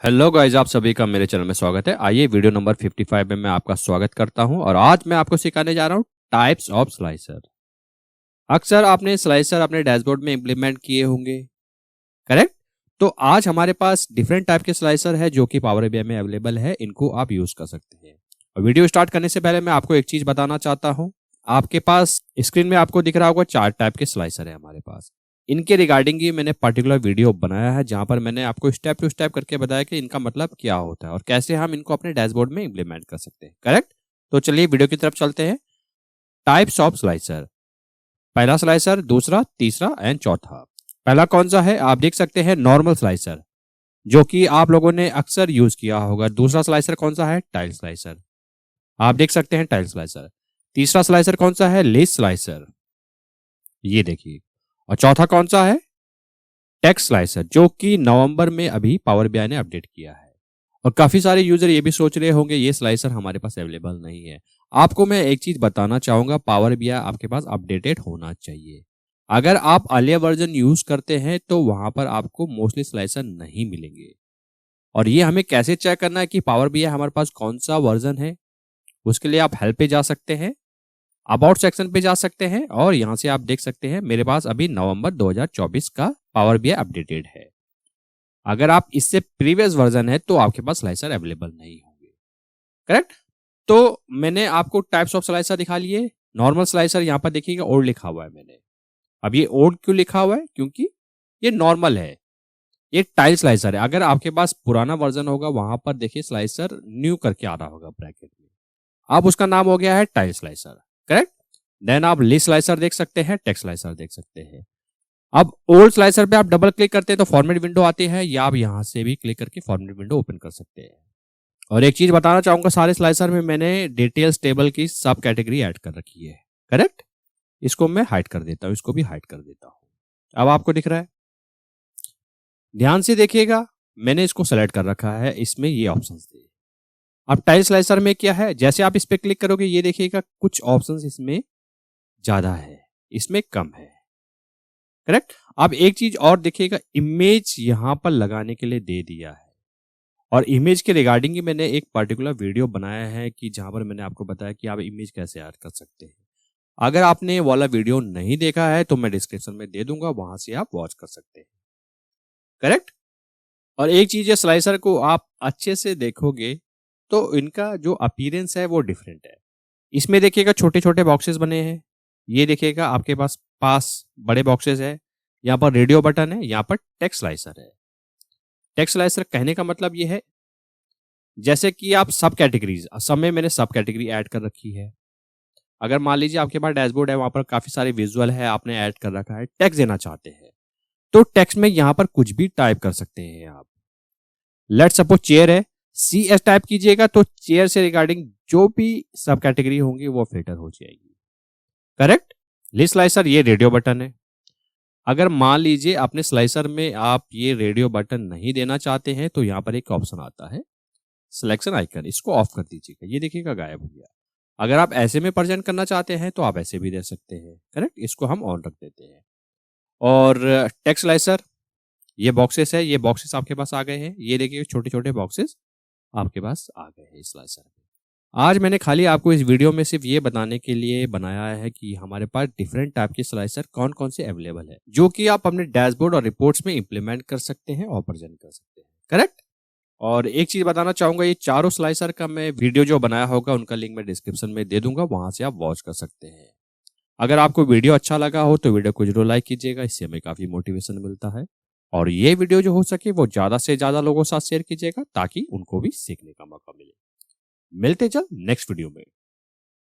Hello guys, आप सभी का मेरे चैनल में स्वागत है। आइए वीडियो नंबर 55 में मैं आपका स्वागत करता हूं और आज मैं आपको सिखाने जा रहा हूं टाइप्स ऑफ स्लाइसर। अक्सर आपने स्लाइसर अपने डैशबोर्ड में इंप्लीमेंट किए होंगे, करेक्ट? तो आज हमारे पास डिफरेंट टाइप के स्लाइसर है जो कि पावर बीआई में अवेलेबल है। इनको आप यूज कर सकते हैं। और वीडियो स्टार्ट करने से पहले मैं आपको एक चीज बताना चाहता हूं। आपके पास स्क्रीन में आपको दिख रहा होगा 4 टाइप के स्लाइसर है हमारे पास। इनके रिगार्डिंग ही मैंने पर्टिकुलर वीडियो बनाया है जहां पर मैंने आपको स्टेप टू स्टेप करके बताया कि इनका मतलब क्या होता है और कैसे हम इनको अपने डैशबोर्ड में इंप्लीमेंट कर सकते हैं, करेक्ट? तो चलिए वीडियो की तरफ चलते हैं। Types of slicer. पहला स्लाइसर, दूसरा, तीसरा एंड चौथा। पहला कौन सा है? आप देख सकते हैं नॉर्मल स्लाइसर, जो कि आप लोगों ने अक्सर यूज किया होगा। दूसरा स्लाइसर कौन सा है? Tile slicer. आप देख सकते हैं टाइल स्लाइसर। तीसरा स्लाइसर कौन सा है? लेस स्लाइसर, ये देखिए। और चौथा कौन सा है? टेक्स्ट स्लाइसर, जो कि नवंबर में अभी पावर बीआई ने अपडेट किया है। और काफी सारे यूजर ये भी सोच रहे होंगे ये स्लाइसर हमारे पास अवेलेबल नहीं है। आपको मैं एक चीज बताना चाहूंगा, पावर बीआई आपके पास अपडेटेड होना चाहिए। अगर आप अर्लियर वर्जन यूज करते हैं तो वहां पर आपको मोस्टली स्लाइसर नहीं मिलेंगे। और ये हमें कैसे चेक करना है कि पावर बीआई हमारे पास कौन सा वर्जन है? उसके लिए आप हेल्प पे जा सकते हैं, अबाउट सेक्शन पे जा सकते हैं और यहां से आप देख सकते हैं मेरे पास अभी नवंबर 2024 का पावर बीआई अपडेटेड है। अगर आप इससे प्रीवियस वर्जन है तो आपके पास स्लाइसर अवेलेबल नहीं होंगे, करेक्ट? तो मैंने आपको टाइप्स ऑफ स्लाइसर दिखा लिए। नॉर्मल स्लाइसर यहाँ पर देखिएगा ओल्ड लिखा हुआ है मैंने। अब ये ओल्ड क्यों लिखा हुआ है? क्योंकि ये नॉर्मल है, ये टाइल स्लाइसर है। अगर आपके पास पुराना वर्जन होगा वहां पर देखिए स्लाइसर न्यू करके आ रहा होगा ब्रैकेट में, अब उसका नाम हो गया है टाइल स्लाइसर, करेक्ट? देन आप ली स्लाइसर देख सकते हैं, टेक्स्ट स्लाइसर देख सकते हैं। अब ओल्ड स्लाइसर पे आप डबल क्लिक करते हैं तो फॉर्मेट विंडो आती है, या आप यहां से भी क्लिक करके फॉर्मेट विंडो ओपन कर सकते हैं। और एक चीज बताना चाहूंगा, सारे स्लाइसर में मैंने डिटेल्स टेबल की सब कैटेगरी ऐड कर रखी है, करेक्ट? इसको मैं हाइड कर देता हूं, इसको भी हाइड कर देता हूं। अब आपको दिख रहा है? ध्यान से देखिएगा, मैंने इसको सेलेक्ट कर रखा है, इसमें ये ऑप्शंस थे। अब टाइल स्लाइसर में क्या है, जैसे आप इस पे क्लिक करोगे ये देखिएगा कुछ ऑप्शंस इसमें ज्यादा है, इसमें कम है, करेक्ट? अब एक चीज और देखिएगा, इमेज यहां पर लगाने के लिए दे दिया है। और इमेज के रिगार्डिंग ही मैंने एक पर्टिकुलर वीडियो बनाया है कि जहां पर मैंने आपको बताया कि आप इमेज कैसे ऐड कर सकते हैं। अगर आपने ये वाला वीडियो नहीं देखा है तो मैं डिस्क्रिप्शन में दे दूंगा, वहां से आप वॉच कर सकते हैं, करेक्ट? और एक चीज है, स्लाइसर को आप अच्छे से देखोगे तो इनका जो अपीयरेंस है वो डिफरेंट है। इसमें देखिएगा छोटे छोटे बॉक्सेस बने हैं, ये देखिएगा आपके पास पास बड़े बॉक्सेस है। यहाँ पर रेडियो बटन है, यहाँ पर टेक्स्ट स्लाइसर है। टेक्स्ट स्लाइसर कहने का मतलब ये है जैसे कि आप सब कैटेगरीज, सब में मैंने सब कैटेगरी ऐड कर रखी है। अगर मान लीजिए आपके पास डैशबोर्ड है, वहां पर काफी सारे विजुअल है, आपने ऐड कर रखा है, टेक्स्ट देना चाहते हैं तो टेक्स्ट में यहाँ पर कुछ भी टाइप कर सकते हैं आप। लेट सपोज चेयर है, सी एस टाइप कीजिएगा तो चेयर से रिगार्डिंग जो भी सब कैटेगरी होंगी वो फिल्टर हो जाएगी, करेक्ट? लिस्ट स्लाइसर, ये रेडियो बटन है। अगर मान लीजिए अपने स्लाइसर में आप ये रेडियो बटन नहीं देना चाहते हैं तो यहाँ पर एक ऑप्शन आता है सिलेक्शन आइकन, इसको ऑफ कर दीजिएगा, ये देखिएगा गायब हो गया। अगर आप ऐसे में प्रेजेंट करना चाहते हैं तो आप ऐसे भी दे सकते हैं, करेक्ट? इसको हम ऑन रख देते हैं। और टेक्स्ट स्लाइसर, ये बॉक्सेस है, ये बॉक्सेस आपके पास आ गए हैं, ये देखिए छोटे छोटे बॉक्सेस आपके पास आ गए हैं इस स्लाइसर में। आज मैंने खाली आपको इस वीडियो में सिर्फ ये बताने के लिए बनाया है कि हमारे पास डिफरेंट टाइप के स्लाइसर कौन कौन से अवेलेबल है, जो कि आप अपने डैशबोर्ड और रिपोर्ट्स में इंप्लीमेंट कर सकते हैं और प्रेजेंट कर सकते हैं, करेक्ट? और एक चीज बताना चाहूंगा, ये चारों स्लाइसर का मैं वीडियो जो बनाया होगा उनका लिंक मैं डिस्क्रिप्शन में दे दूंगा, वहां से आप वॉच कर सकते हैं। अगर आपको वीडियो अच्छा लगा हो तो वीडियो को जरूर लाइक कीजिएगा, इससे हमें काफी मोटिवेशन मिलता है। और ये वीडियो जो हो सके वो ज्यादा से ज्यादा लोगों के साथ शेयर कीजिएगा ताकि उनको भी सीखने का मौका मिले। मिलते जल्द नेक्स्ट वीडियो में।